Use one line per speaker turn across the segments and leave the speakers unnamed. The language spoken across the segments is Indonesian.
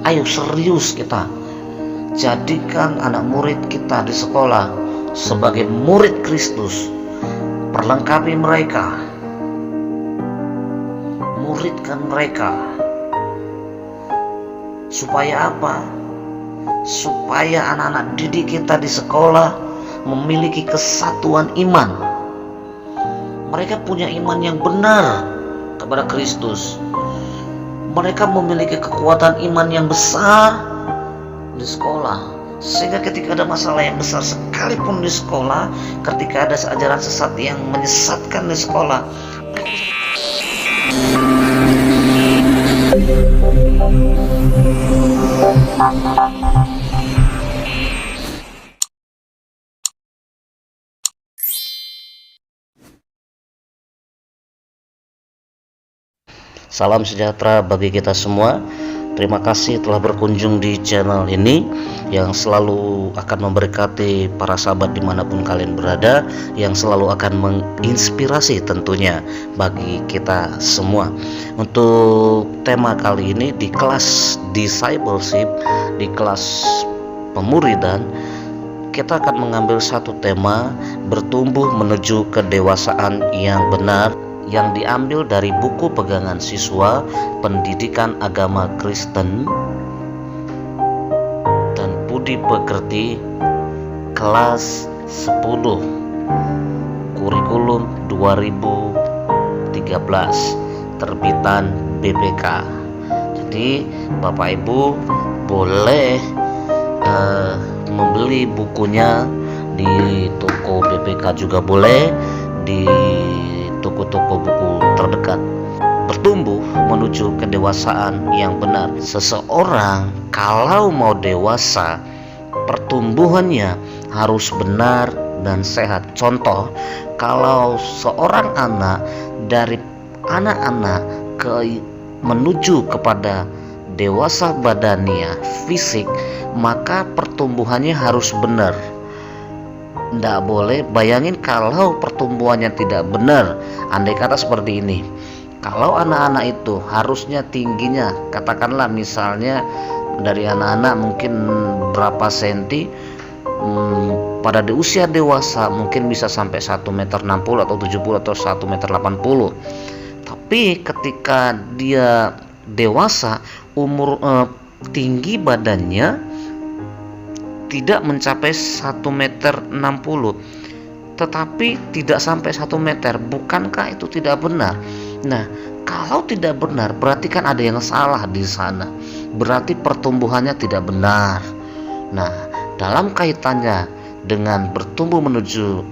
Ayo serius kita jadikan anak murid kita di sekolah sebagai murid Kristus. Perlengkapi mereka, muridkan mereka. Supaya apa? Supaya anak-anak didik kita di sekolah memiliki kesatuan iman. Mereka punya iman yang benar kepada Kristus. Mereka memiliki kekuatan iman yang besar di sekolah, sehingga ketika ada masalah yang besar sekalipun di sekolah, ketika ada ajaran sesat yang menyesatkan di sekolah, salam sejahtera bagi kita semua. Terima kasih telah berkunjung di channel ini yang selalu akan memberkati para sahabat dimanapun kalian berada, yang selalu akan menginspirasi tentunya bagi kita semua. Untuk tema kali ini di kelas discipleship, di kelas pemuridan, kita akan mengambil satu tema, bertumbuh menuju kedewasaan yang benar, yang diambil dari buku pegangan siswa Pendidikan Agama Kristen dan Budi Pekerti kelas 10 kurikulum 2013 terbitan BPK. Jadi Bapak Ibu boleh membeli bukunya di toko BPK, juga boleh di toko-toko buku terdekat. Bertumbuh menuju kedewasaan yang benar. Seseorang kalau mau dewasa, pertumbuhannya harus benar dan sehat. Contoh, kalau seorang anak dari anak-anak menuju kepada dewasa badania fisik, maka pertumbuhannya harus benar. Tidak boleh, bayangin kalau pertumbuhannya tidak benar. Andai kata seperti ini, kalau anak-anak itu harusnya tingginya, katakanlah misalnya dari anak-anak mungkin berapa senti, pada di usia dewasa mungkin bisa sampai 1,60 meter atau 70 atau 1,80 meter. Tapi ketika dia dewasa, tinggi badannya tidak mencapai 1,60 meter, tetapi tidak sampai 1 meter. Bukankah itu tidak benar? Nah, kalau tidak benar, berarti kan ada yang salah di sana. Berarti pertumbuhannya tidak benar. Nah, dalam kaitannya dengan bertumbuh menuju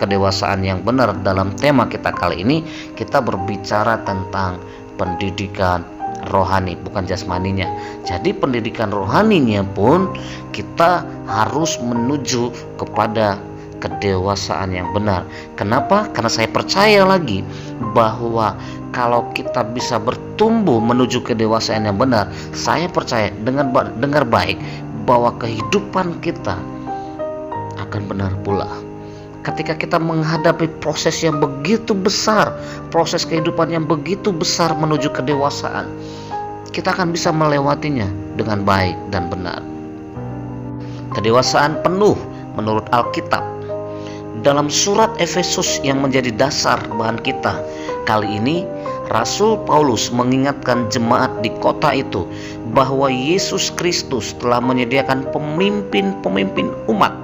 kedewasaan yang benar, dalam tema kita kali ini, kita berbicara tentang pendidikan rohani, bukan jasmaninya. Jadi pendidikan rohaninya pun kita harus menuju kepada kedewasaan yang benar. Kenapa? Karena saya percaya lagi bahwa kalau kita bisa bertumbuh menuju kedewasaan yang benar, saya percaya, dengar baik, bahwa kehidupan kita akan benar pula. Ketika kita menghadapi proses yang begitu besar, proses kehidupan yang begitu besar menuju kedewasaan, kita akan bisa melewatinya dengan baik dan benar. Kedewasaan penuh menurut Alkitab. Dalam surat Efesus yang menjadi dasar bahan kita kali ini, Rasul Paulus mengingatkan jemaat di kota itu bahwa Yesus Kristus telah menyediakan pemimpin-pemimpin umat,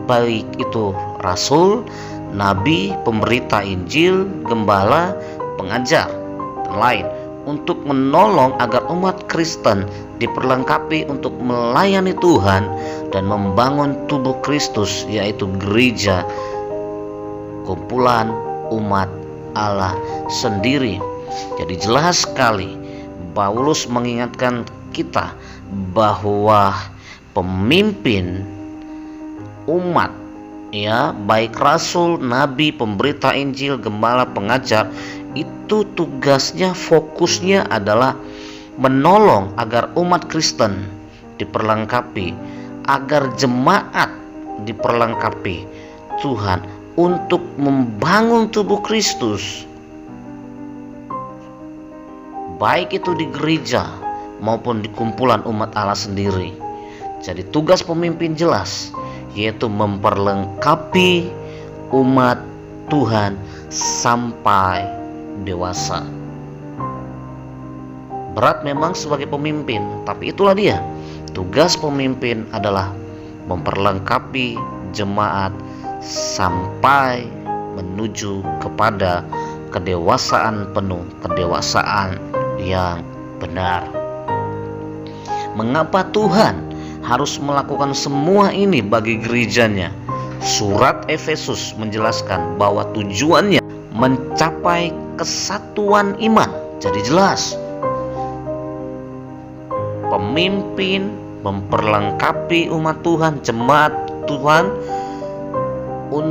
baik itu rasul, nabi, pemberita Injil, gembala, pengajar, dan lain, untuk menolong agar umat Kristen diperlengkapi untuk melayani Tuhan dan membangun tubuh Kristus, yaitu gereja, kumpulan umat Allah sendiri. Jadi jelas sekali Paulus mengingatkan kita bahwa pemimpin umat, ya, baik rasul, nabi, pemberita Injil, gembala, pengajar, itu tugasnya, fokusnya adalah menolong agar umat Kristen diperlengkapi, agar jemaat diperlengkapi Tuhan untuk membangun tubuh Kristus, baik itu di gereja, maupun di kumpulan umat Allah sendiri. Jadi tugas pemimpin jelas, yaitu memperlengkapi umat Tuhan sampai dewasa. Berat memang sebagai pemimpin, tapi itulah dia. Tugas pemimpin adalah memperlengkapi jemaat sampai menuju kepada kedewasaan penuh, kedewasaan yang benar. Mengapa Tuhan harus melakukan semua ini bagi gerejanya? Surat Efesus menjelaskan bahwa tujuannya mencapai kesatuan iman. Jadi jelas, pemimpin memperlengkapi umat Tuhan, jemaat Tuhan,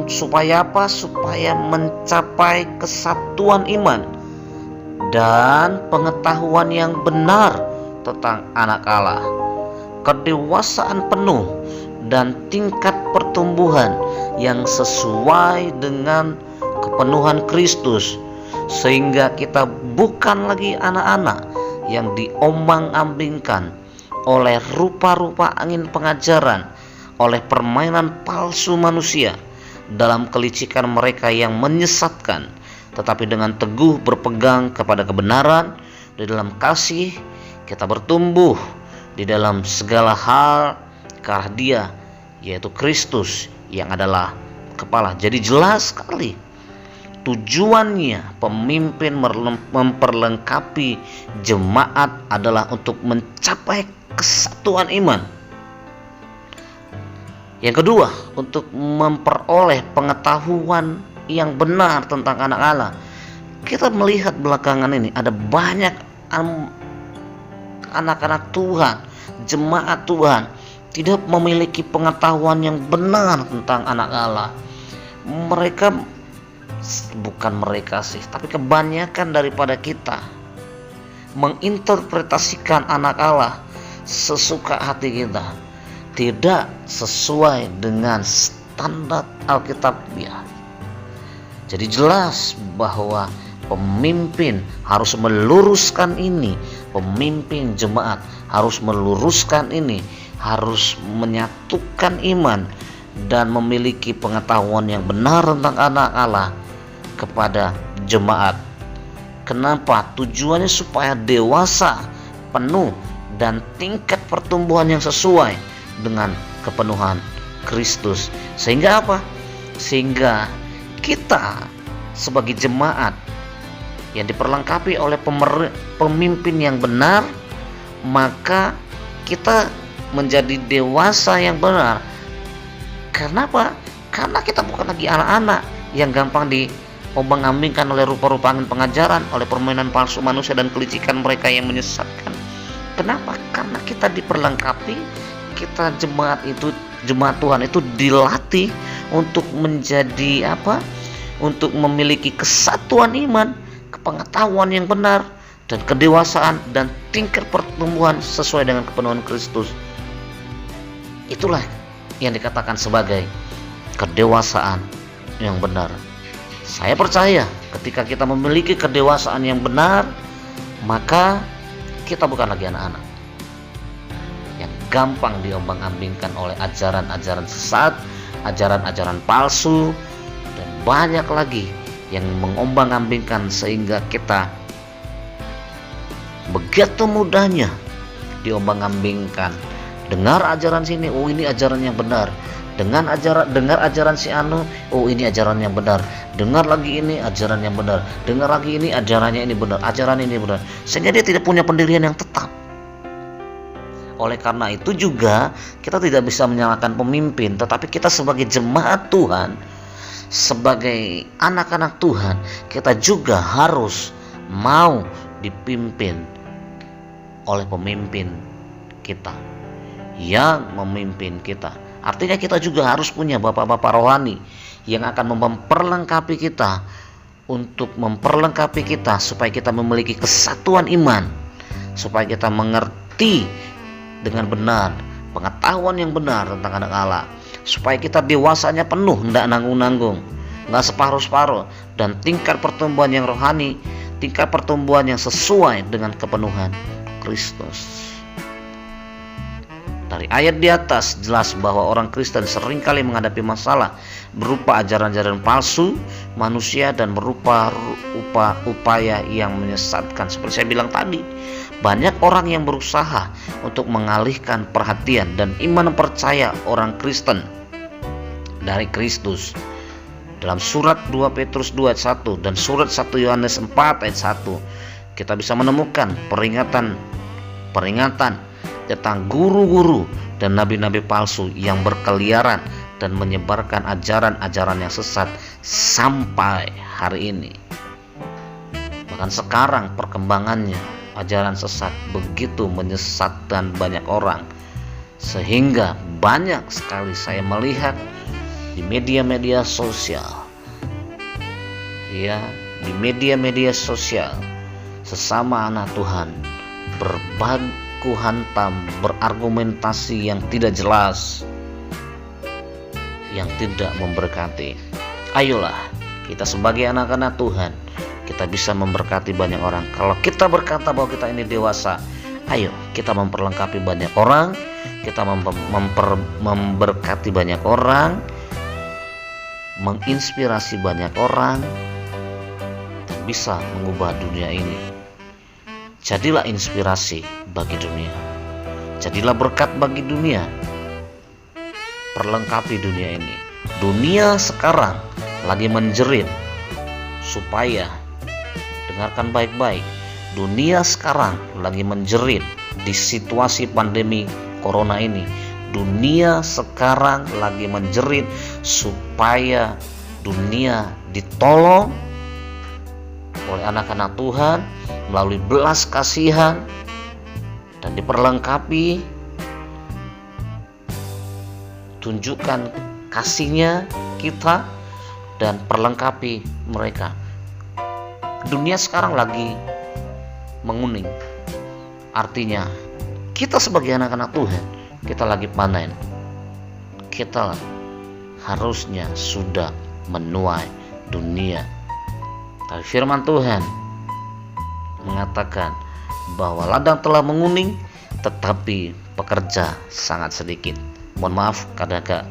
supaya apa? Supaya mencapai kesatuan iman dan pengetahuan yang benar tentang anak Allah, kedewasaan penuh dan tingkat pertumbuhan yang sesuai dengan kepenuhan Kristus, sehingga kita bukan lagi anak-anak yang diombang-ambingkan oleh rupa-rupa angin pengajaran, oleh permainan palsu manusia dalam kelicikan mereka yang menyesatkan, tetapi dengan teguh berpegang kepada kebenaran. Di dalam kasih kita bertumbuh di dalam segala hal ke arah Dia, yaitu Kristus yang adalah kepala. Jadi jelas sekali tujuannya pemimpin memperlengkapi jemaat adalah untuk mencapai kesatuan iman. Yang kedua, untuk memperoleh pengetahuan yang benar tentang anak Allah. Kita melihat belakangan ini ada banyak anak-anak Tuhan, jemaat Tuhan tidak memiliki pengetahuan yang benar tentang anak Allah. Tapi kebanyakan daripada kita menginterpretasikan anak Allah sesuka hati kita, tidak sesuai dengan standar Alkitabiah. Jadi jelas bahwa pemimpin harus meluruskan ini, pemimpin jemaat harus meluruskan ini, harus menyatukan iman dan memiliki pengetahuan yang benar tentang anak Allah kepada jemaat. Kenapa? Tujuannya supaya dewasa, penuh, dan tingkat pertumbuhan yang sesuai dengan kepenuhan Kristus. Sehingga apa? Sehingga kita sebagai jemaat yang diperlengkapi oleh pemimpin yang benar, maka kita menjadi dewasa yang benar. Kenapa? Karena kita bukan lagi anak-anak yang gampang diombang-ambingkan oleh rupa-rupa angin pengajaran, oleh permainan palsu manusia dan kelicikan mereka yang menyesatkan. Kenapa? Karena kita diperlengkapi, kita jemaat Tuhan itu dilatih untuk menjadi apa? Untuk memiliki kesatuan iman, pengetahuan yang benar, dan kedewasaan dan tingkat pertumbuhan sesuai dengan kepenuhan Kristus. Itulah yang dikatakan sebagai kedewasaan yang benar. Saya percaya ketika kita memiliki kedewasaan yang benar, maka kita bukan lagi anak-anak yang gampang diombang-ambingkan oleh ajaran-ajaran sesat, ajaran-ajaran palsu, dan banyak lagi yang mengombang-ambingkan sehingga kita begitu mudahnya diombang-ambingkan. Dengar ajaran sini, oh ini ajaran yang benar. Dengar ajaran si anu, oh ini ajaran yang benar. Dengar lagi ini ajaran yang benar. Dengar lagi ini ajarannya ini benar, ajaran ini benar. Sehingga dia tidak punya pendirian yang tetap. Oleh karena itu juga kita tidak bisa menyalahkan pemimpin, tetapi kita sebagai jemaat Tuhan, sebagai anak-anak Tuhan, kita juga harus mau dipimpin oleh pemimpin kita yang memimpin kita. Artinya kita juga harus punya bapak-bapak rohani yang akan memperlengkapi kita, untuk memperlengkapi kita supaya kita memiliki kesatuan iman, supaya kita mengerti dengan benar pengetahuan yang benar tentang anak Allah, supaya kita dewasanya penuh, tidak nanggung-nanggung, nggak separuh-separuh, dan tingkat pertumbuhan yang rohani, tingkat pertumbuhan yang sesuai dengan kepenuhan Kristus. Dari ayat di atas jelas bahwa orang Kristen seringkali menghadapi masalah berupa ajaran-ajaran palsu manusia dan berupa upaya yang menyesatkan. Seperti saya bilang tadi, banyak orang yang berusaha untuk mengalihkan perhatian dan iman percaya orang Kristen dari Kristus. Dalam surat 2 Petrus 2 ayat 1 dan surat 1 Yohanes 4 ayat 1 kita bisa menemukan peringatan tentang guru-guru dan nabi-nabi palsu yang berkeliaran dan menyebarkan ajaran-ajaran yang sesat sampai hari ini. Bahkan sekarang perkembangannya, ajaran sesat begitu menyesatkan banyak orang, sehingga banyak sekali saya melihat di media-media sosial, di media-media sosial sesama anak Tuhan berbaku hantam, berargumentasi yang tidak jelas, yang tidak memberkati. Ayolah, kita sebagai anak-anak Tuhan, kita bisa memberkati banyak orang. Kalau kita berkata bahwa kita ini dewasa, ayo kita memperlengkapi banyak orang, kita memberkati banyak orang, menginspirasi banyak orang, dan bisa mengubah dunia ini. Jadilah inspirasi bagi dunia, jadilah berkat bagi dunia, perlengkapi dunia ini. Dunia sekarang lagi menjerit, supaya dengarkan baik-baik, dunia sekarang lagi menjerit di situasi pandemi corona ini. Dunia sekarang lagi menjerit supaya dunia ditolong oleh anak-anak Tuhan melalui belas kasihan dan diperlengkapi. Tunjukkan kasihnya kita dan perlengkapi mereka. Dunia sekarang lagi menguning, artinya kita sebagai anak-anak Tuhan, kita lagi panen. Kita harusnya sudah menuai dunia. Tapi firman Tuhan mengatakan bahwa ladang telah menguning, tetapi pekerja sangat sedikit. Mohon maaf, kadang-kadang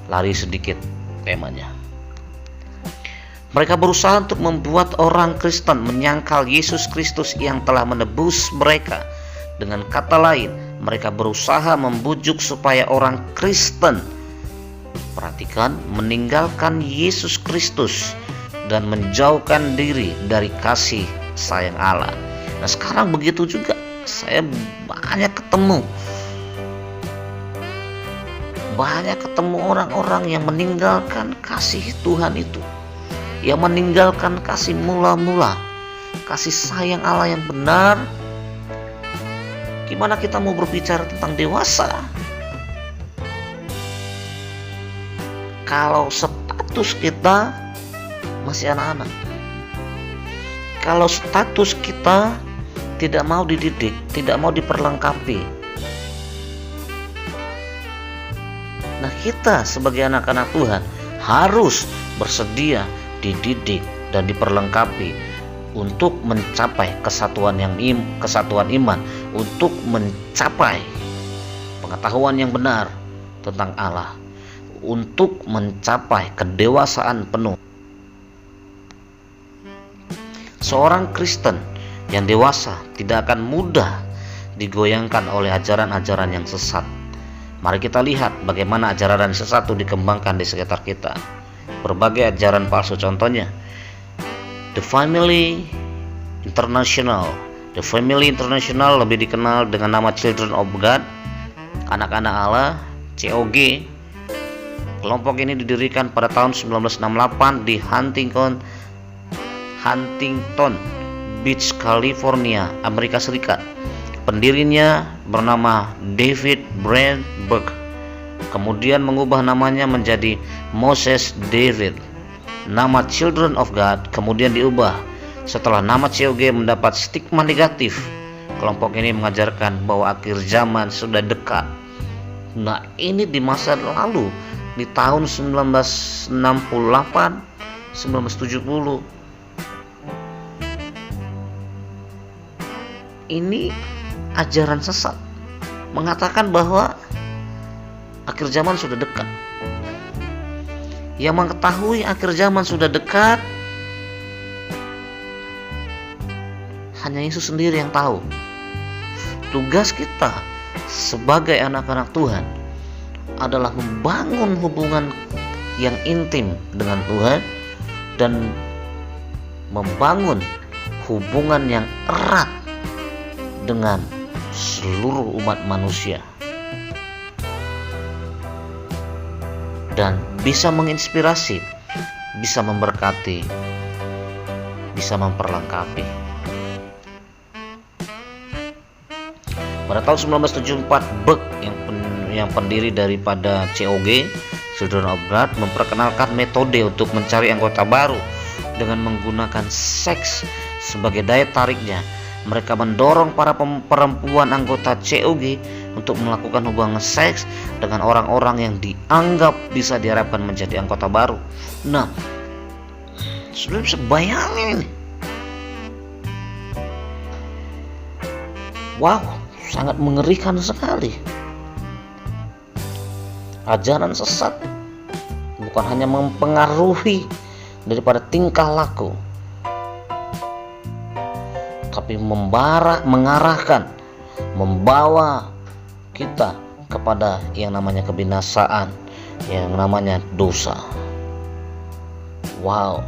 lari sedikit temanya. Mereka berusaha untuk membuat orang Kristen menyangkal Yesus Kristus yang telah menebus mereka. Dengan kata lain, mereka berusaha membujuk supaya orang Kristen, perhatikan, meninggalkan Yesus Kristus dan menjauhkan diri dari kasih sayang Allah. Nah, sekarang begitu juga. Saya banyak ketemu orang-orang yang meninggalkan kasih Tuhan itu, yang meninggalkan kasih mula-mula, kasih sayang Allah yang benar. Gimana kita mau berbicara tentang dewasa kalau status kita masih anak-anak? Kalau status kita tidak mau dididik, tidak mau diperlengkapi. Nah, kita sebagai anak-anak Tuhan harus bersedia dididik dan diperlengkapi untuk mencapai kesatuan iman, untuk mencapai pengetahuan yang benar tentang Allah, untuk mencapai kedewasaan penuh. Seorang Kristen yang dewasa tidak akan mudah digoyangkan oleh ajaran-ajaran yang sesat. Mari kita lihat bagaimana ajaran sesat itu dikembangkan di sekitar kita. Berbagai ajaran palsu, contohnya The Family International. The Family International lebih dikenal dengan nama Children of God, anak-anak Allah, COG. Kelompok ini didirikan pada tahun 1968 di Huntington Beach, California, Amerika Serikat. Pendirinya bernama David Brandberg, kemudian mengubah namanya menjadi Moses David. Nama Children of God kemudian diubah setelah nama COG mendapat stigma negatif. Kelompok ini mengajarkan bahwa akhir zaman sudah dekat. Nah, ini di masa lalu, di tahun 1968, 1970. Ini ajaran sesat mengatakan bahwa akhir zaman sudah dekat. Yang mengetahui akhir zaman sudah dekat hanya Yesus sendiri yang tahu. Tugas kita sebagai anak-anak Tuhan adalah membangun hubungan yang intim dengan Tuhan dan membangun hubungan yang erat dengan seluruh umat manusia, dan bisa menginspirasi, bisa memberkati, bisa memperlengkapi. Pada tahun 1974, Beck yang pendiri daripada COG, Children of God, memperkenalkan metode untuk mencari anggota baru dengan menggunakan seks sebagai daya tariknya. Mereka mendorong para perempuan anggota COG untuk melakukan hubungan seks dengan orang-orang yang dianggap bisa diharapkan menjadi anggota baru. Nah, sudah bisa bayangin. Wow, sangat mengerikan sekali. Ajaran sesat bukan hanya mempengaruhi daripada tingkah laku, tapi mengarahkan, membawa kita kepada yang namanya kebinasaan, yang namanya dosa. Wow.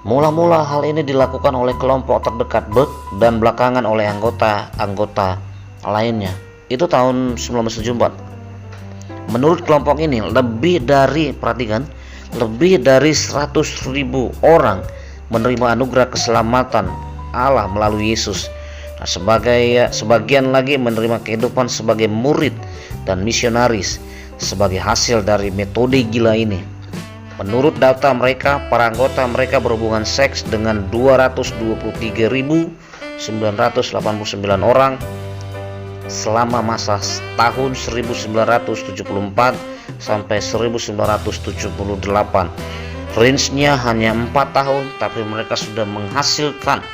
Mula-mula hal ini dilakukan oleh kelompok terdekat Beck dan belakangan oleh anggota lainnya. Itu tahun 1974. Menurut kelompok ini lebih dari 100.000 orang menerima anugerah keselamatan Allah melalui Yesus. Nah, sebagian lagi menerima kehidupan sebagai murid dan misionaris sebagai hasil dari metode gila ini. Menurut data mereka, para anggota mereka berhubungan seks dengan 223.989 orang selama masa tahun 1974 sampai 1978. Range-nya hanya 4 tahun, tapi mereka sudah menghasilkan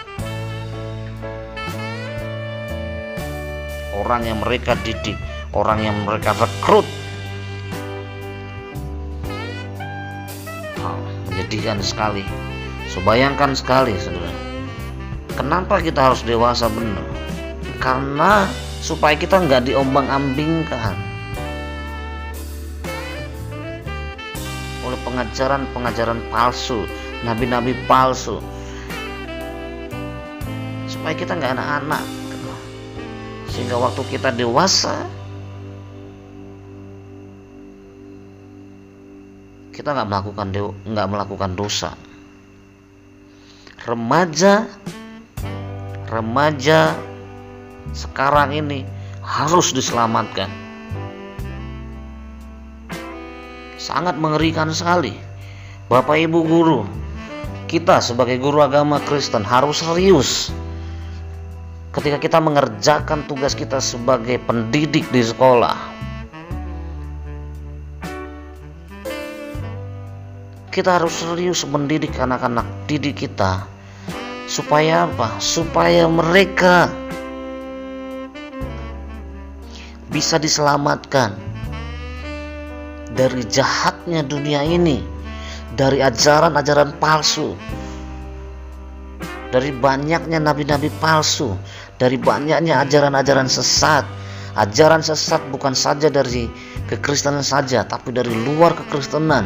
orang yang mereka didik, orang yang mereka rekrut. Menyedihkan sekali. Bayangkan sekali, saudara. Kenapa kita harus dewasa benar? Karena supaya kita nggak diombang-ambingkan oleh pengajaran palsu, nabi-nabi palsu, supaya kita nggak anak-anak, sehingga waktu kita dewasa kita nggak melakukan dosa. Remaja sekarang ini harus diselamatkan. Sangat mengerikan sekali. Bapak Ibu guru, kita sebagai guru agama Kristen harus serius ketika kita mengerjakan tugas kita sebagai pendidik di sekolah. Kita harus serius mendidik anak-anak didik kita. Supaya apa? Supaya mereka bisa diselamatkan dari jahatnya dunia ini, dari ajaran-ajaran palsu, dari banyaknya nabi-nabi palsu, dari banyaknya ajaran-ajaran sesat. Ajaran sesat bukan saja dari kekristenan saja, tapi dari luar kekristenan.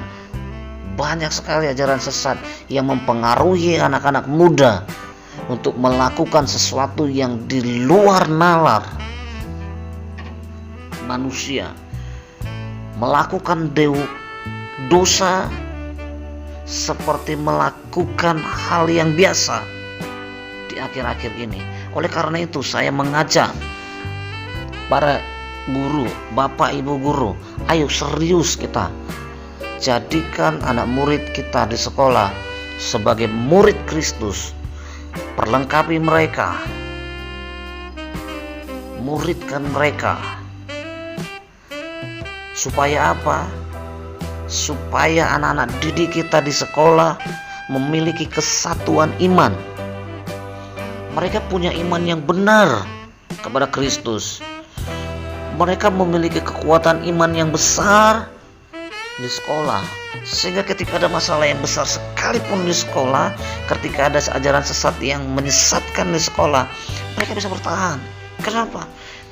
Banyak sekali ajaran sesat yang mempengaruhi anak-anak muda untuk melakukan sesuatu yang di luar nalar manusia, melakukan dosa seperti melakukan hal yang biasa di akhir-akhir ini. Oleh karena itu saya mengajak para guru, bapak ibu guru, ayo serius kita jadikan anak murid kita di sekolah sebagai murid Kristus. Perlengkapi mereka, muridkan mereka. Supaya apa? Supaya anak-anak didik kita di sekolah memiliki kesatuan iman, Mereka punya iman yang benar kepada Kristus. Mereka memiliki kekuatan iman yang besar di sekolah, sehingga ketika ada masalah yang besar sekalipun di sekolah, ketika ada ajaran sesat yang menyesatkan di sekolah, mereka bisa bertahan. Kenapa?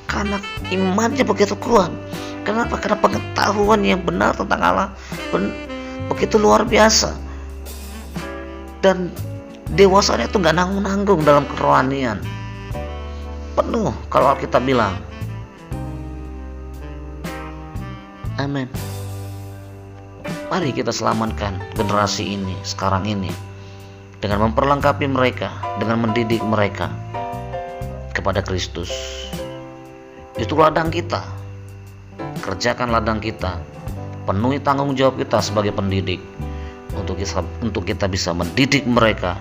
Karena imannya begitu kuat. Kenapa? Karena pengetahuan yang benar tentang Allah begitu luar biasa, dan dewasanya itu nggak nanggung-nanggung dalam kerohanian penuh, kalau Alkitab bilang. Amin. Mari kita selamatkan generasi ini sekarang ini dengan memperlengkapi mereka, dengan mendidik mereka kepada Kristus. Itu ladang kita. Kerjakan ladang kita. Penuhi tanggung jawab kita sebagai pendidik untuk kita bisa mendidik mereka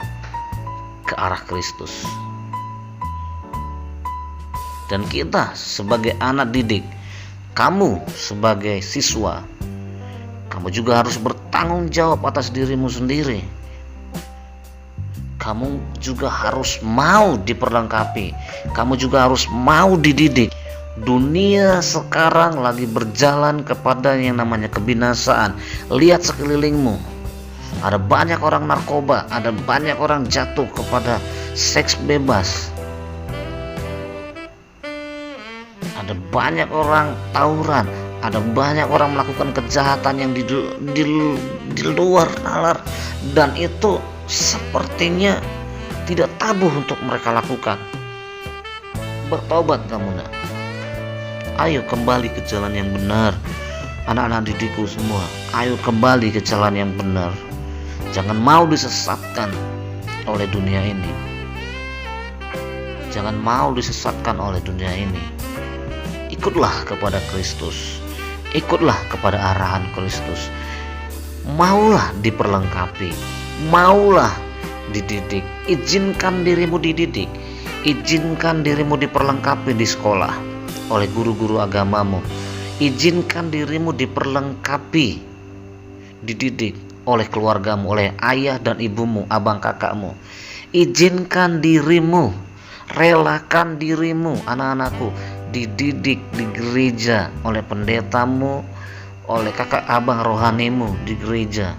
ke arah Kristus. Dan kita sebagai anak didik, kamu sebagai siswa, kamu juga harus bertanggung jawab atas dirimu sendiri. Kamu juga harus mau diperlengkapi. Kamu juga harus mau dididik. Dunia sekarang lagi berjalan kepada yang namanya kebinasaan. Lihat sekelilingmu. Ada banyak orang narkoba, ada banyak orang jatuh kepada seks bebas. Ada banyak orang tawuran, ada banyak orang melakukan kejahatan yang di luar nalar, dan itu sepertinya tidak tabu untuk mereka lakukan. Bertobat kamu nak. Ayo kembali ke jalan yang benar. Anak-anak didikku semua, ayo kembali ke jalan yang benar. Jangan mau disesatkan oleh dunia ini. Jangan mau disesatkan oleh dunia ini. Ikutlah kepada Kristus. Ikutlah kepada arahan Kristus. Maulah diperlengkapi. Maulah dididik. Izinkan dirimu dididik. Izinkan dirimu diperlengkapi di sekolah oleh guru-guru agamamu. Izinkan dirimu diperlengkapi, dididik oleh keluargamu, oleh ayah dan ibumu, abang kakakmu. Izinkan dirimu, relakan dirimu, anak-anakku, dididik di gereja oleh pendetamu, oleh kakak abang rohanimu di gereja.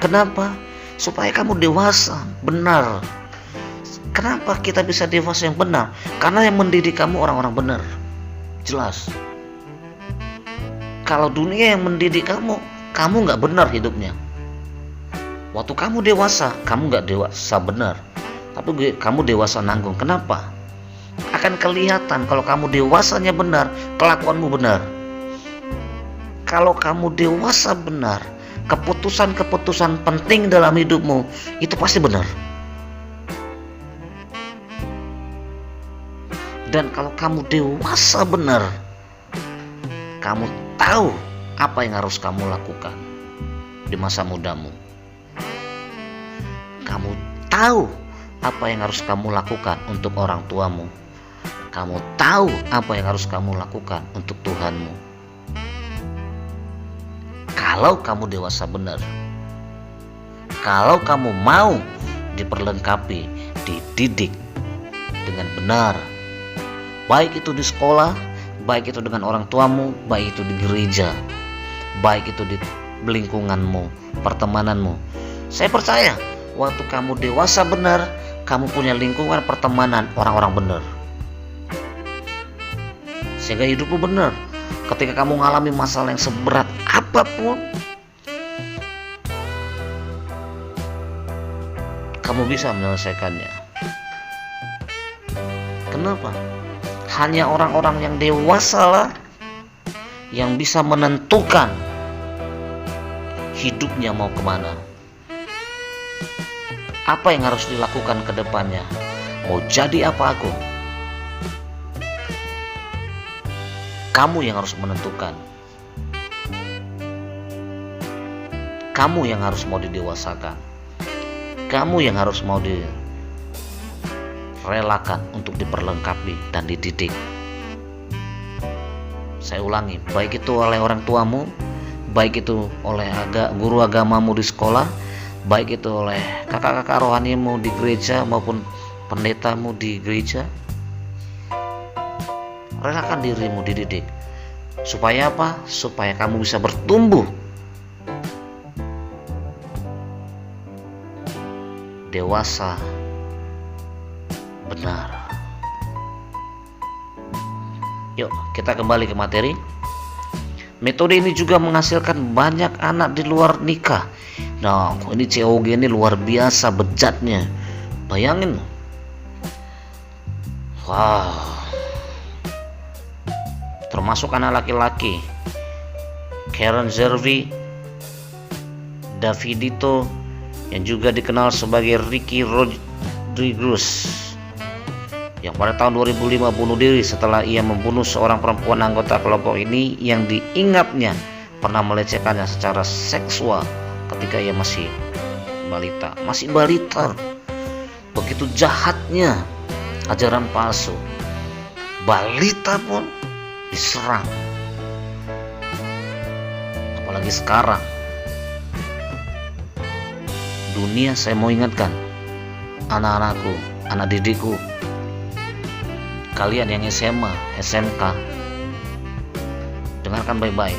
Kenapa? Supaya kamu dewasa benar. Kenapa kita bisa dewasa yang benar? Karena yang mendidik kamu orang-orang benar. Jelas. Kalau dunia yang mendidik kamu nggak benar hidupnya. Waktu kamu dewasa, kamu nggak dewasa benar, tapi kamu dewasa nanggung. Kenapa? Akan kelihatan kalau kamu dewasanya benar, kelakuanmu benar. Kalau kamu dewasa benar, keputusan-keputusan penting dalam hidupmu itu pasti benar. Dan kalau kamu dewasa benar, kamu tahu apa yang harus kamu lakukan di masa mudamu. Kamu tahu apa yang harus kamu lakukan untuk orang tuamu. Kamu tahu apa yang harus kamu lakukan untuk Tuhanmu. Kalau kamu dewasa benar, kalau kamu mau diperlengkapi, dididik dengan benar, baik itu di sekolah, baik itu dengan orang tuamu, baik itu di gereja, baik itu di lingkunganmu, pertemananmu. Saya percaya waktu kamu dewasa benar, kamu punya lingkungan pertemanan orang-orang benar, sehingga hidupmu benar. Ketika kamu mengalami masalah yang seberat apapun, kamu bisa menyelesaikannya. Kenapa? Hanya orang-orang yang dewasa lah yang bisa menentukan hidupnya mau kemana, apa yang harus dilakukan ke depannya, mau jadi apa aku. Kamu yang harus menentukan. Kamu yang harus mau didewasakan. Kamu yang harus mau direlakan untuk diperlengkapi dan dididik. Saya ulangi, baik itu oleh orang tuamu, baik itu oleh guru agamamu di sekolah, baik itu oleh kakak-kakak rohanimu di gereja maupun pendetamu di gereja. Relakan dirimu dididik. Supaya apa? Supaya kamu bisa bertumbuh dewasa benar. Yuk kita kembali ke materi. Metode ini juga menghasilkan banyak anak di luar nikah. Nah, ini COG ini luar biasa bejatnya. Bayangin. Wow. Termasuk anak laki-laki. Karen Zervi, Davidito, yang juga dikenal sebagai Ricky Rodriguez, yang pada tahun 2005 bunuh diri setelah ia membunuh seorang perempuan anggota kelompok ini yang diingatnya pernah melecehkannya secara seksual ketika ia masih balita. Begitu jahatnya ajaran palsu. Balita pun diserang. Apalagi sekarang. Dunia, saya mau ingatkan anak-anakku, anak didikku, kalian yang SMA, SMK, dengarkan baik-baik.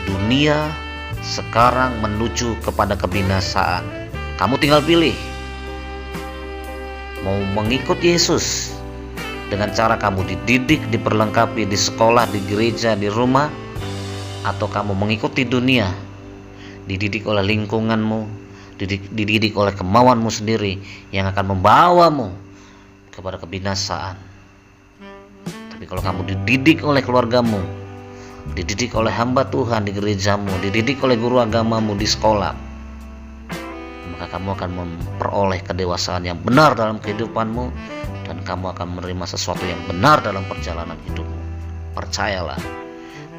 Dunia sekarang menuju kepada kebinasaan. Kamu tinggal pilih. Mau mengikut Yesus dengan cara kamu dididik, diperlengkapi di sekolah, di gereja, di rumah, atau kamu mengikuti dunia, dididik oleh lingkunganmu, dididik oleh kemauanmu sendiri yang akan membawamu kepada kebinasaan. Tapi kalau kamu dididik oleh keluargamu, dididik oleh hamba Tuhan di gerejamu, dididik oleh guru agamamu di sekolah, maka kamu akan memperoleh kedewasaan yang benar dalam kehidupanmu, dan kamu akan menerima sesuatu yang benar dalam perjalanan hidupmu. Percayalah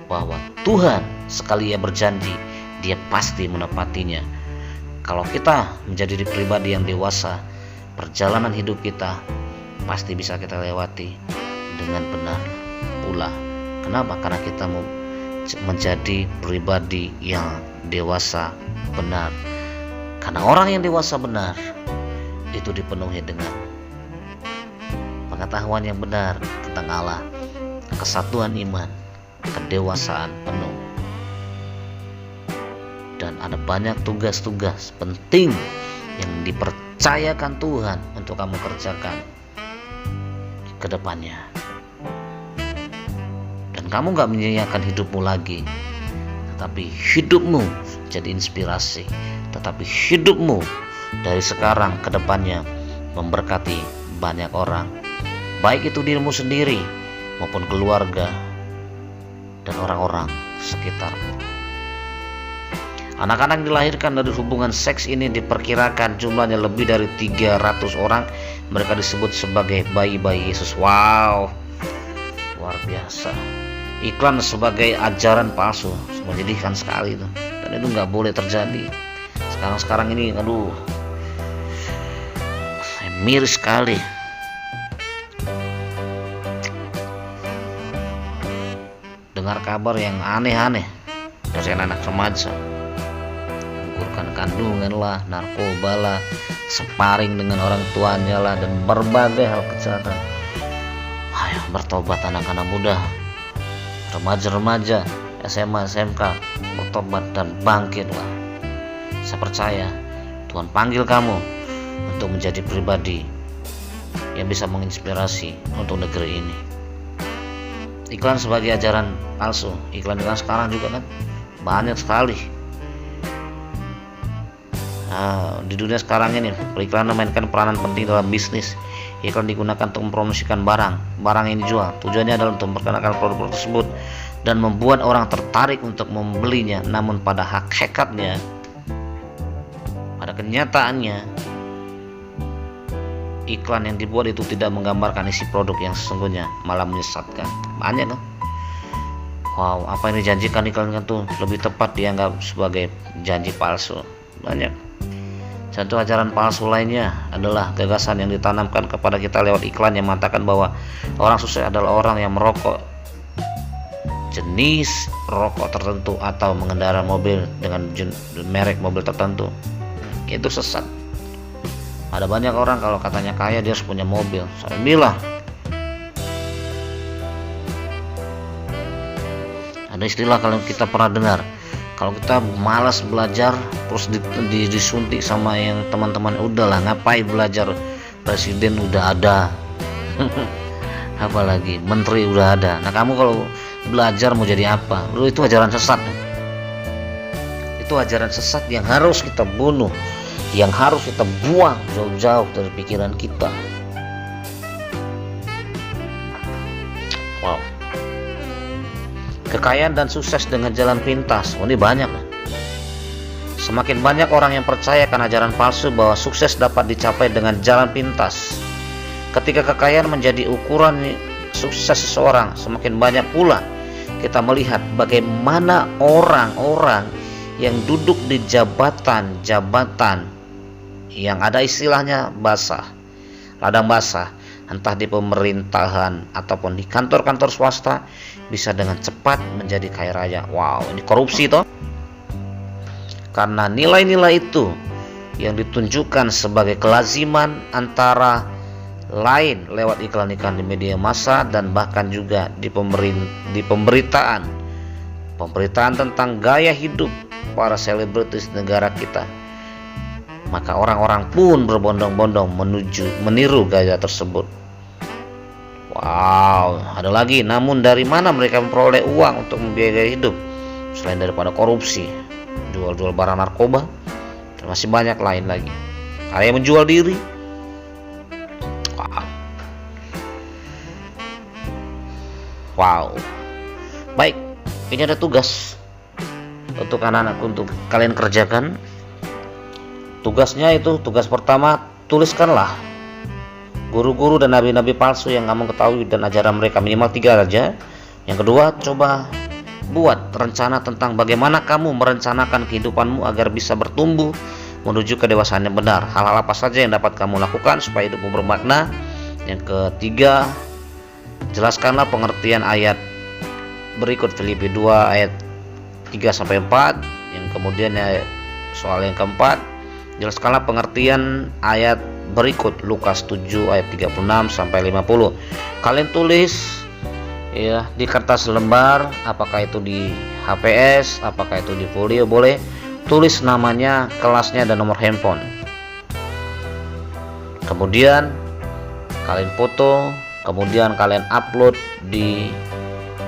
bahwa Tuhan sekali Ia berjanji, Dia pasti menepatinya. Kalau kita menjadi pribadi yang dewasa, perjalanan hidup kita pasti bisa kita lewati dengan benar pula. Kenapa? Karena kita mau menjadi pribadi yang dewasa benar. Karena orang yang dewasa benar itu dipenuhi dengan pengetahuan yang benar tentang Allah, kesatuan iman, kedewasaan penuh. Dan ada banyak tugas-tugas penting yang dipercayakan Tuhan untuk kamu kerjakan ke depannya. Dan kamu gak menyia-nyiakan hidupmu lagi, tetapi hidupmu jadi inspirasi, tetapi hidupmu dari sekarang ke depannya memberkati banyak orang, baik itu dirimu sendiri maupun keluarga dan orang-orang sekitarmu. Anak-anak yang dilahirkan dari hubungan seks ini diperkirakan jumlahnya lebih dari 300 orang. Mereka disebut sebagai bayi-bayi Yesus. Wow, luar biasa. Iklan sebagai ajaran palsu, menyedihkan sekali itu. Dan itu nggak boleh terjadi. Sekarang ini, aduh, saya miris sekali. Dengar kabar yang aneh-aneh dari anak-anak remaja. Kandungan lah, narkoba lah, sparring dengan orang tuanya lah, dan berbagai hal kejahatan. Ayo bertobat anak-anak muda, remaja-remaja, SMA, SMK, bertobat dan bangkitlah. Saya percaya Tuhan panggil kamu untuk menjadi pribadi yang bisa menginspirasi untuk negeri ini. Iklan sebagai ajaran palsu, iklan-iklan sekarang juga kan banyak sekali. Di dunia sekarang ini periklanan memainkan peranan penting dalam bisnis. Iklan digunakan untuk mempromosikan barang yang dijual. Tujuannya adalah untuk memperkenalkan produk tersebut dan membuat orang tertarik untuk membelinya. Namun pada hakikatnya, pada kenyataannya, iklan yang dibuat itu tidak menggambarkan isi produk yang sesungguhnya, malah menyesatkan. Banyak kan? Wow, apa yang dijanjikan iklan itu lebih tepat dianggap sebagai janji palsu. Banyak. Contoh ajaran palsu lainnya adalah gagasan yang ditanamkan kepada kita lewat iklan yang mengatakan bahwa orang sukses adalah orang yang merokok jenis rokok tertentu atau mengendarai mobil dengan merek mobil tertentu. Itu sesat. Ada banyak orang kalau katanya kaya dia harus punya mobil. Saya bilang, ada istilah kalau kita pernah dengar, kalau kita malas belajar terus disuntik sama yang teman-teman, udahlah ngapain belajar, presiden udah ada apalagi menteri udah ada. Nah kamu kalau belajar mau jadi apa? Itu ajaran sesat. Itu ajaran sesat yang harus kita bunuh, yang harus kita buang jauh-jauh dari pikiran kita. Wow. Kekayaan dan sukses dengan jalan pintas. Ini banyak. Semakin banyak orang yang percaya akan ajaran palsu bahwa sukses dapat dicapai dengan jalan pintas. Ketika kekayaan menjadi ukuran sukses seseorang, semakin banyak pula kita melihat bagaimana orang-orang yang duduk di jabatan-jabatan yang ada istilahnya basah, ladang basah, entah di pemerintahan ataupun di kantor-kantor swasta, bisa dengan cepat menjadi kaya raya. Wow, ini korupsi toh. Karena nilai-nilai itu yang ditunjukkan sebagai kelaziman antara lain lewat iklan-iklan di media massa dan bahkan juga di pemberitaan tentang gaya hidup para selebritis negara kita. Maka orang-orang pun berbondong-bondong meniru gaya tersebut. Wow, ada lagi. Namun dari mana mereka memperoleh uang untuk membiayai hidup selain daripada korupsi, jual-jual barang narkoba, dan masih banyak lain lagi. Ada yang menjual diri. Wow. Baik, ini ada tugas untuk anak-anakku untuk kalian kerjakan. Tugasnya itu, tugas pertama, tuliskanlah guru-guru dan nabi-nabi palsu yang kamu ketahui dan ajaran mereka, minimal 3 saja. Yang kedua, coba buat rencana tentang bagaimana kamu merencanakan kehidupanmu agar bisa bertumbuh menuju kedewasaan yang benar. Hal-hal apa saja yang dapat kamu lakukan supaya hidupmu bermakna. Yang ketiga, jelaskanlah pengertian ayat berikut, Filipi 2 ayat 3-4. Yang kemudian soal yang keempat, jelaskanlah pengertian ayat berikut, Lukas 7 ayat 36-50. Kalian tulis ya di kertas lembar, apakah itu di HPS, apakah itu di folio, boleh tulis namanya, kelasnya, dan nomor handphone. Kemudian kalian foto, kemudian kalian upload di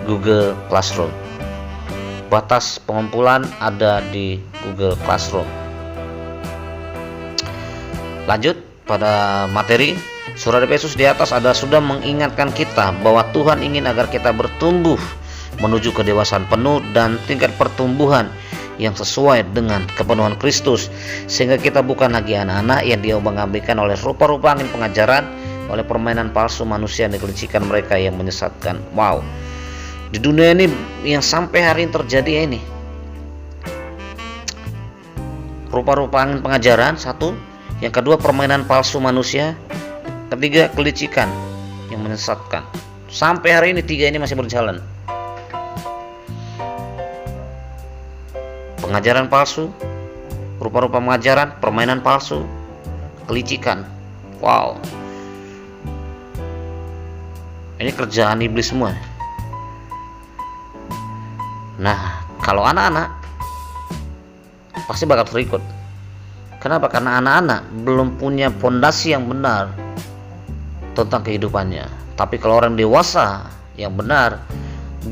Google Classroom. Batas pengumpulan ada di Google Classroom. Lanjut pada materi. Surat Efesus di atas sudah mengingatkan kita bahwa Tuhan ingin agar kita bertumbuh menuju kedewasaan penuh dan tingkat pertumbuhan yang sesuai dengan kepenuhan Kristus, sehingga kita bukan lagi anak-anak yang diobang-abingkan oleh rupa-rupa angin pengajaran, oleh permainan palsu manusia yang dikelicikan mereka yang menyesatkan. Wow, di dunia ini yang sampai hari ini terjadi ini, rupa-rupa angin pengajaran satu, yang kedua permainan palsu manusia, ketiga kelicikan yang menyesatkan. Sampai hari ini 3 ini masih berjalan. Pengajaran palsu, rupa-rupa pengajaran, permainan palsu, kelicikan. Wow, ini kerjaan iblis semua. Nah, kalau anak-anak pasti bakal terikut. Kenapa? Karena anak-anak belum punya fondasi yang benar tentang kehidupannya. Tapi kalau orang dewasa yang benar,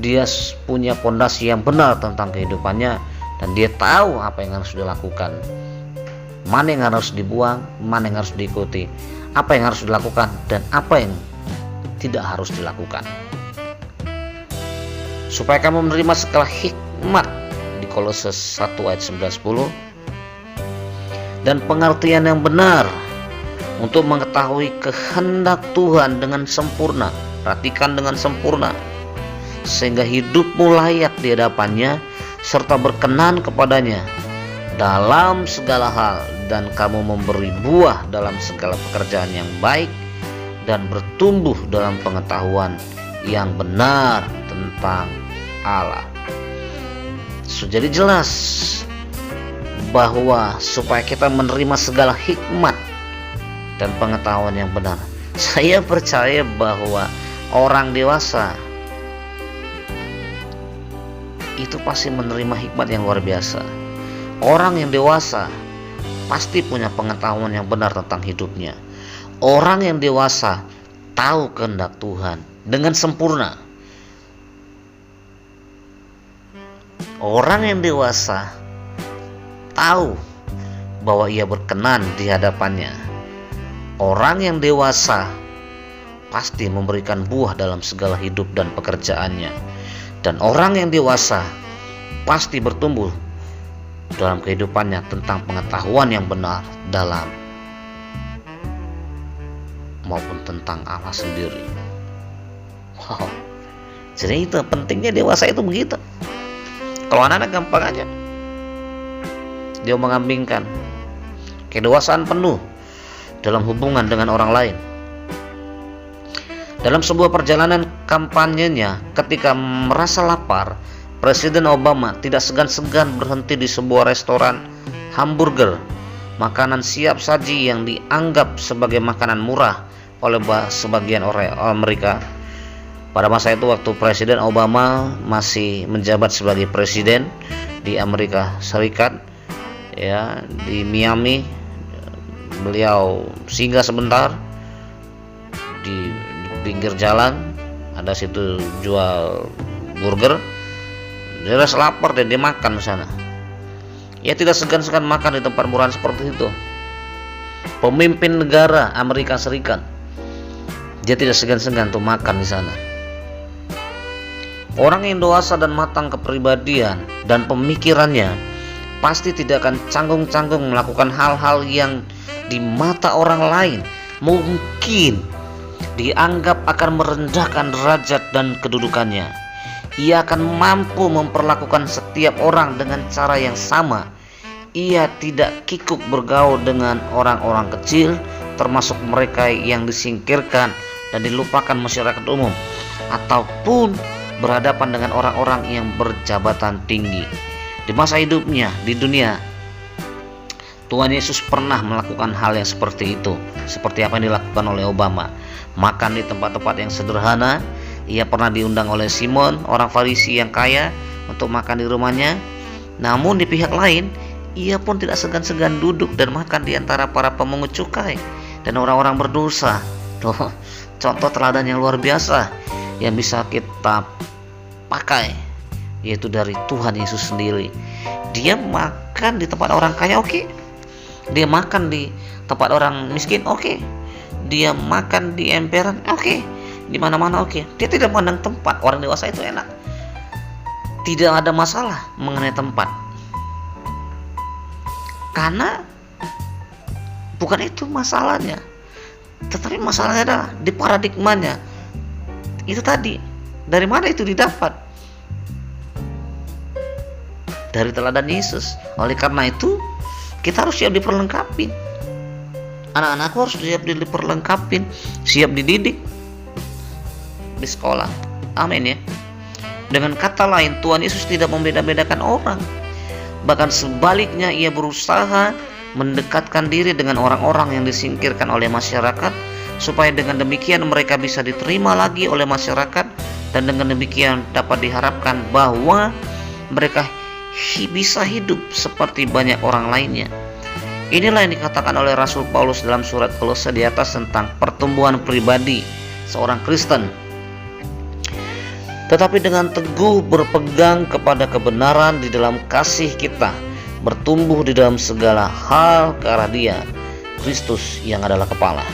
dia punya fondasi yang benar tentang kehidupannya, dan dia tahu apa yang harus dilakukan, mana yang harus dibuang, mana yang harus diikuti, apa yang harus dilakukan, dan apa yang tidak harus dilakukan. Supaya kamu menerima segala hikmat di Kolose 1 ayat 9-10 dan pengertian yang benar untuk mengetahui kehendak Tuhan dengan sempurna. Perhatikan, dengan sempurna, sehingga hidupmu layak di hadapannya serta berkenan kepadanya dalam segala hal, dan kamu memberi buah dalam segala pekerjaan yang baik dan bertumbuh dalam pengetahuan yang benar tentang Allah. Jadi jelas bahwa supaya kita menerima segala hikmat dan pengetahuan yang benar. Saya percaya bahwa orang dewasa itu pasti menerima hikmat yang luar biasa. Orang yang dewasa pasti punya pengetahuan yang benar tentang hidupnya. Orang yang dewasa tahu kehendak Tuhan dengan sempurna. Orang yang dewasa tahu bahwa ia berkenan di hadapannya. Orang yang dewasa pasti memberikan buah dalam segala hidup dan pekerjaannya. Dan orang yang dewasa pasti bertumbuh dalam kehidupannya tentang pengetahuan yang benar dalam maupun tentang Allah sendiri. Wow. Jadi itu pentingnya dewasa itu begitu. Kalau anak-anak gampang aja, dia mengambingkan kedewasaan penuh dalam hubungan dengan orang lain. Dalam sebuah perjalanan kampanyenya, ketika merasa lapar, Presiden Obama tidak segan-segan berhenti di sebuah restoran hamburger, makanan siap saji yang dianggap sebagai makanan murah oleh sebagian orang Amerika. Pada masa itu, waktu Presiden Obama masih menjabat sebagai presiden di Amerika Serikat, ya, di Miami, beliau singgah sebentar di pinggir jalan, ada situ jual burger. Dia rasa lapar dan dia makan di sana. Ia tidak segan-segan makan di tempat murahan seperti itu. Pemimpin negara Amerika Serikat, dia tidak segan-segan untuk makan di sana. Orang yang dewasa dan matang kepribadian dan pemikirannya pasti tidak akan canggung-canggung melakukan hal-hal yang di mata orang lain mungkin dianggap akan merendahkan derajat dan kedudukannya. Ia akan mampu memperlakukan setiap orang dengan cara yang sama. Ia tidak kikuk bergaul dengan orang-orang kecil, termasuk mereka yang disingkirkan dan dilupakan masyarakat umum, ataupun berhadapan dengan orang-orang yang berjabatan tinggi. Di masa hidupnya di dunia, Tuhan Yesus pernah melakukan hal yang seperti itu, seperti apa yang dilakukan oleh Obama. Makan di tempat-tempat yang sederhana. Ia pernah diundang oleh Simon, orang Farisi yang kaya, untuk makan di rumahnya. Namun di pihak lain, ia pun tidak segan-segan duduk dan makan di antara para pemungut cukai dan orang-orang berdosa. Tuh, contoh teladan yang luar biasa yang bisa kita pakai, yaitu dari Tuhan Yesus sendiri. Dia makan di tempat orang kaya, oke. Dia makan di tempat orang miskin, oke. Dia makan di emperan, oke. Di mana-mana, oke. Dia tidak memandang tempat. Orang dewasa itu enak, tidak ada masalah mengenai tempat, karena bukan itu masalahnya. Tetapi masalahnya adalah di paradigmanya. Itu tadi, dari mana itu didapat? Dari teladan Yesus. Oleh karena itu, kita harus siap diperlengkapi. Anak-anakku harus siap diperlengkapi, siap dididik di sekolah. Amin ya. Dengan kata lain, Tuhan Yesus tidak membeda-bedakan orang. Bahkan sebaliknya, ia berusaha mendekatkan diri dengan orang-orang yang disingkirkan oleh masyarakat, supaya dengan demikian mereka bisa diterima lagi oleh masyarakat, dan dengan demikian dapat diharapkan bahwa mereka bisa hidup seperti banyak orang lainnya. Inilah yang dikatakan oleh Rasul Paulus dalam surat Kolose di atas tentang pertumbuhan pribadi seorang Kristen. Tetapi dengan teguh berpegang kepada kebenaran di dalam kasih kita, bertumbuh di dalam segala hal ke arah Dia, Kristus yang adalah kepala.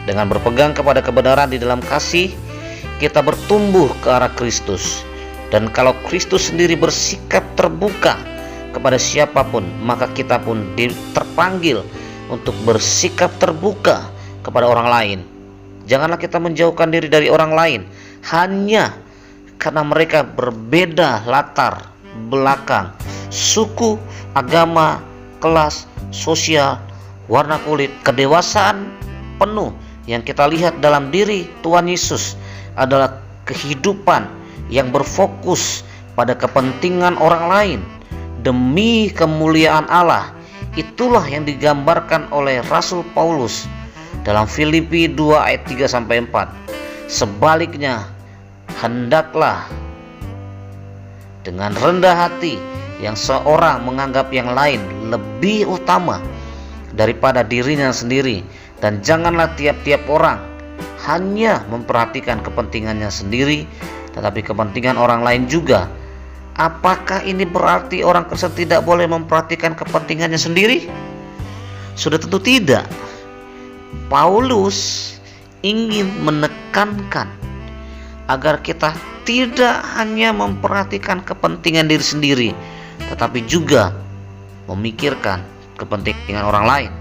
Dengan berpegang kepada kebenaran di dalam kasih, kita bertumbuh ke arah Kristus. Dan kalau Kristus sendiri bersikap terbuka kepada siapapun, maka kita pun terpanggil untuk bersikap terbuka kepada orang lain. Janganlah kita menjauhkan diri dari orang lain hanya karena mereka berbeda latar belakang, suku, agama, kelas, sosial, warna kulit. Kedewasaan penuh yang kita lihat dalam diri Tuhan Yesus adalah kehidupan yang berfokus pada kepentingan orang lain demi kemuliaan Allah Itulah yang digambarkan oleh Rasul Paulus dalam Filipi 2 ayat 3-4. Sebaliknya, hendaklah dengan rendah hati yang seorang menganggap yang lain lebih utama daripada dirinya sendiri, dan janganlah tiap-tiap orang hanya memperhatikan kepentingannya sendiri, tetapi kepentingan orang lain juga. Apakah ini berarti orang Kristen tidak boleh memperhatikan kepentingannya sendiri? Sudah tentu tidak. Paulus ingin menekankan agar kita tidak hanya memperhatikan kepentingan diri sendiri, tetapi juga memikirkan kepentingan orang lain.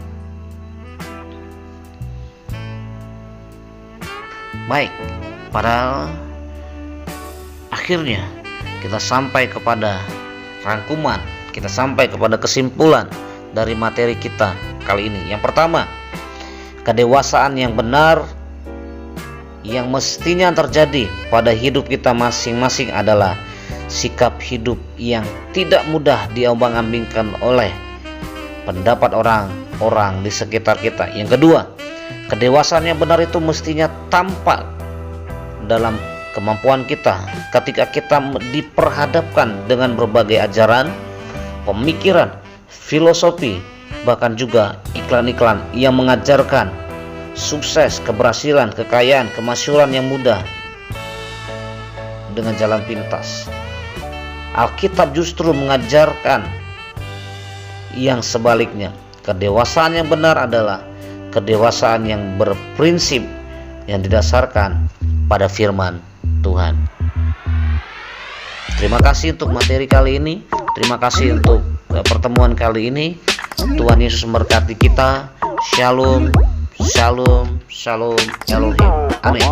Baik, pada akhirnya kita sampai kepada rangkuman, kita sampai kepada kesimpulan dari materi kita kali ini. Yang pertama, kedewasaan yang benar yang mestinya terjadi pada hidup kita masing-masing adalah sikap hidup yang tidak mudah diombang-ambingkan oleh pendapat orang-orang di sekitar kita. Yang kedua, kedewasaan yang benar itu mestinya tampak dalam kemampuan kita ketika kita diperhadapkan dengan berbagai ajaran, pemikiran, filosofi, bahkan juga iklan-iklan yang mengajarkan sukses, keberhasilan, kekayaan, kemasyhuran yang mudah dengan jalan pintas. Alkitab justru mengajarkan yang sebaliknya. Kedewasaan yang benar adalah kedewasaan yang berprinsip, yang didasarkan pada firman Tuhan. Terima kasih untuk materi kali ini. Terima kasih untuk pertemuan kali ini. Tuhan Yesus memberkati kita. Shalom, shalom, shalom, Elohim. Amin.